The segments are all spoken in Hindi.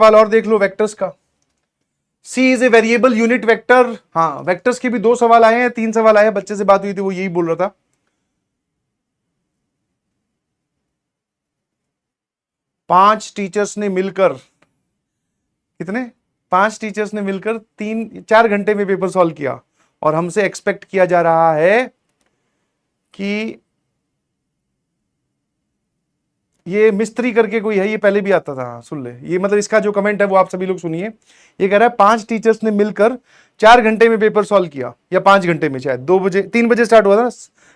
सवाल और देख लो वेक्टर्स का। C is a variable unit vector. हाँ, वेक्टर्स के भी 2 सवाल आए हैं, 3 सवाल आए हैं, बच्चे से बात हुई थी वो यही बोल रहा था। पांच टीचर्स ने मिलकर, कितने, 5 टीचर्स ने मिलकर 3-4 घंटे में पेपर सॉल्व किया, और हमसे एक्सपेक्ट किया जा रहा है कि ये मिस्त्री करके कोई है, ये पहले भी आता था, सुन ले ये, मतलब इसका जो कमेंट है वो आप सभी लोग सुनिए। ये कह रहा है 5 टीचर्स ने मिलकर 4 घंटे में पेपर सॉल्व किया, या 5 घंटे में, शायद 2 बजे, 3 बजे स्टार्ट हुआ था,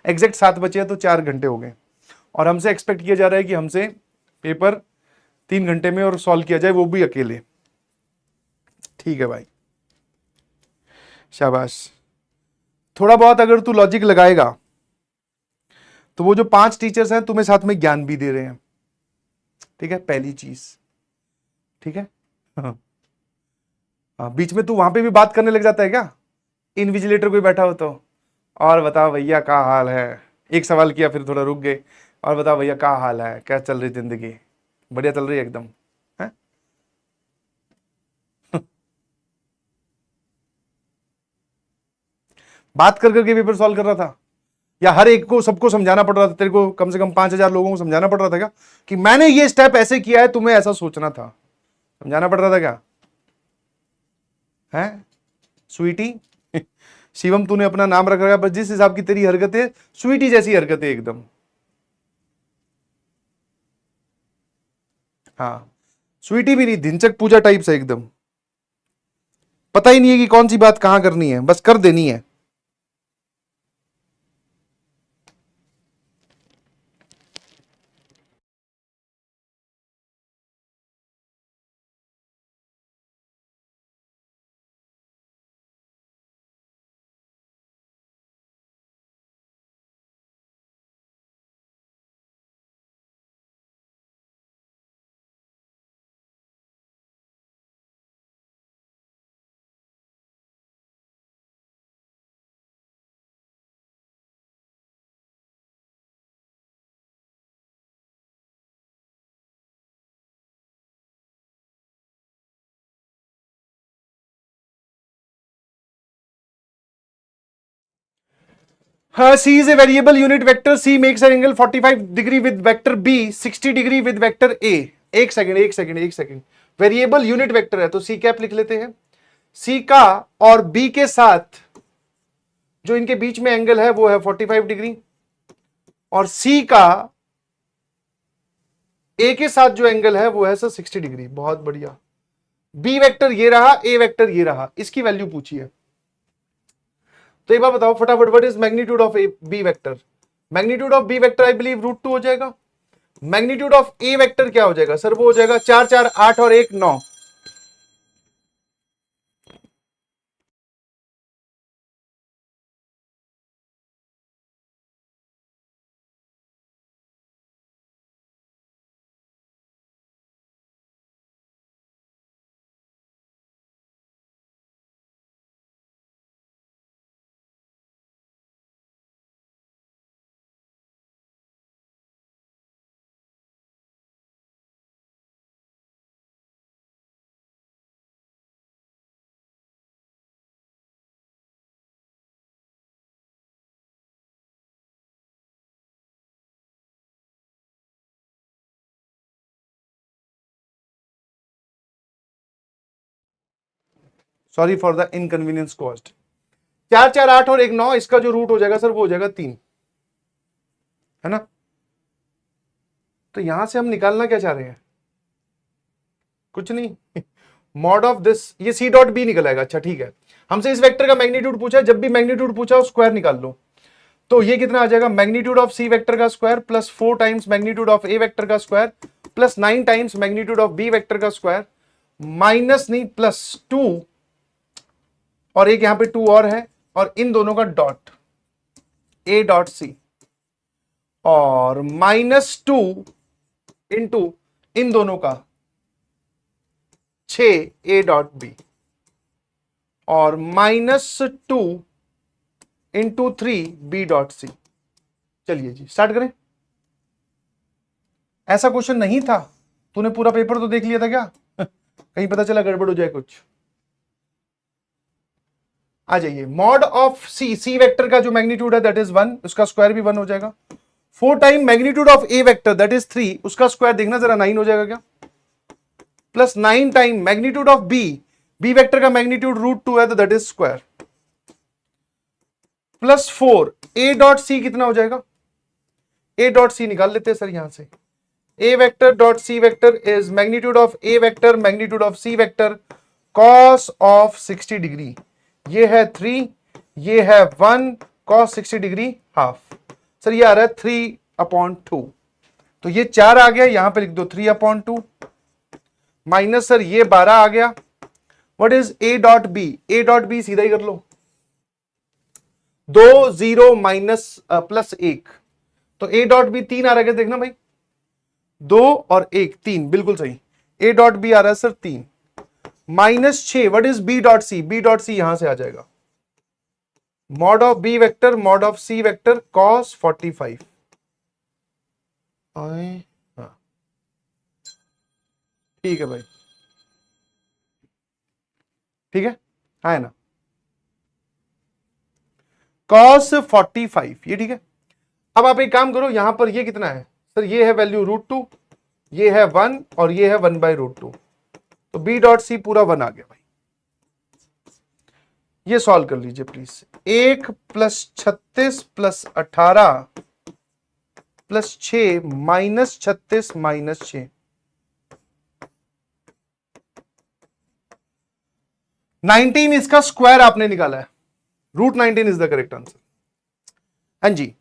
एग्जैक्ट 7 बजे है, तो 4 घंटे हो गए, और हमसे एक्सपेक्ट किया जा रहा है कि हमसे पेपर 3 घंटे में और सॉल्व किया जाए, वो भी अकेले। ठीक है भाई, शाबाश। थोड़ा बहुत अगर तू लॉजिक लगाएगा तो वो जो 5 टीचर्स हैं तुम्हें साथ में ज्ञान भी दे रहे हैं, ठीक है, पहली चीज, ठीक है। हाँ, बीच में तू वहां पे भी बात करने लग जाता है क्या, इनविजिलेटर कोई बैठा हो तो, और बताओ भैया क्या हाल है, एक सवाल किया फिर थोड़ा रुक गए, और बताओ भैया क्या हाल है, क्या चल रही जिंदगी, बढ़िया चल रही है एकदम, है? बात कर करके पेपर सॉल्व कर रहा था, या हर एक को, सबको समझाना पड़ रहा था तेरे को, कम से कम 5,000 लोगों को समझाना पड़ रहा था क्या कि मैंने ये स्टेप ऐसे किया है, तुम्हें ऐसा सोचना था, समझाना पड़ रहा था क्या, है स्वीटी? शिवम तूने अपना नाम रख रखा है, बस जिस हिसाब की तेरी हरकतें, स्वीटी जैसी हरकतें एकदम। हाँ, स्वीटी भी नहीं, धिनचक पूजा टाइप से एकदम, पता ही नहीं है कि कौन सी बात कहां करनी है, बस कर देनी है। C is a variable unit vector. C makes an angle 45 degree with vector B, 60 degree with vector A. एक सेकंड, वेरिएबल यूनिट वेक्टर है तो C कैप लिख लेते हैं। C का और B के साथ जो इनके बीच में एंगल है वो है 45 डिग्री, और C का A के साथ जो एंगल है वो है सर 60 डिग्री। बहुत बढ़िया। B वेक्टर ये रहा, A वेक्टर ये रहा, इसकी वैल्यू पूछी है। तो एक बार बताओ फटाफट, what is magnitude of B vector? Magnitude of B vector I believe √2 हो जाएगा। मैग्नीट्यूड ऑफ ए वेक्टर क्या हो जाएगा सर? वो हो जाएगा 4 4 8 और 1 9। Sorry for the inconvenience cost. 4 4 8 और 1 9, इसका जो रूट हो जाएगा सर वो हो जाएगा 3, है ना? तो यहां से हम निकालना क्या चाह रहे हैं? कुछ नहीं, मॉड ऑफ दिस, ये सी डॉट बी निकल आएगा। अच्छा ठीक है, हमसे इस वेक्टर का मैग्नीट्यूड पूछा है, जब भी मैग्नीट्यूड पूछा हो स्क्वायर निकाल लो। तो ये कितना आ जाएगा? मैग्नीट्यूड ऑफ सी वेक्टर का square plus 4 times magnitude of A vector का square plus 9 times magnitude of B vector का स्क्वायर माइनस नहीं प्लस 2, और एक यहां पे 2 और है, और इन दोनों का डॉट ए डॉट सी, और -2 इंटू इन दोनों का 6 ए डॉट बी, और -2 इंटू 3 बी डॉट सी। चलिए जी स्टार्ट करें। ऐसा क्वेश्चन नहीं था, तूने पूरा पेपर तो देख लिया था क्या? कहीं पता चला गड़बड़ हो जाए कुछ। आ जाइए, mod of C, C vector का जो मैग्नीट्यूड है दैट इज 1, उसका स्क्वायर भी 1 हो जाएगा। 4 time magnitude of A vector that is 3, उसका स्क्वायर देखना जरा 9 हो जाएगा क्या, plus 9 time magnitude of B, B vector का मैग्नीट्यूड √2 है तो that is square, plus 4 A dot C कितना हो जाएगा, ए डॉट सी निकाल लेते हैं सर यहां से, A vector dot C vector is magnitude of A vector magnitude of C vector cos of 60 degree, ये है 3, ये है 1, कॉस 60 डिग्री हाफ, सर ये आ रहा है 3/2, तो ये 4 आ गया, यहां पे लिख दो 3/2 माइनस सर ये 12 आ गया, what is A dot B, A dot B सीधा ही कर लो, 2 0 माइनस प्लस 1, तो ए डॉट बी 3 आ रहा है, देखना भाई 2 और 1 3, बिल्कुल सही, ए डॉट बी आ रहा है sir 3, minus 6, what is B dot C, B dot C यहां से आ जाएगा, mod of B vector mod of C vector cos 45, हाँ ठीक है भाई, ठीक है, है ना, कॉस 45, ये ठीक है। अब आप एक काम करो, यहां पर ये कितना है सर, ये है वैल्यू √2, ये है 1 और ये है 1/√2, तो बी डॉट सी पूरा 1 आ गया भाई, ये सॉल्व कर लीजिए प्लीज, 1 + 36 + 18 + 6 -36 -6, 19 इसका स्क्वायर आपने निकाला है, √19 इज द करेक्ट आंसर। हाँ जी,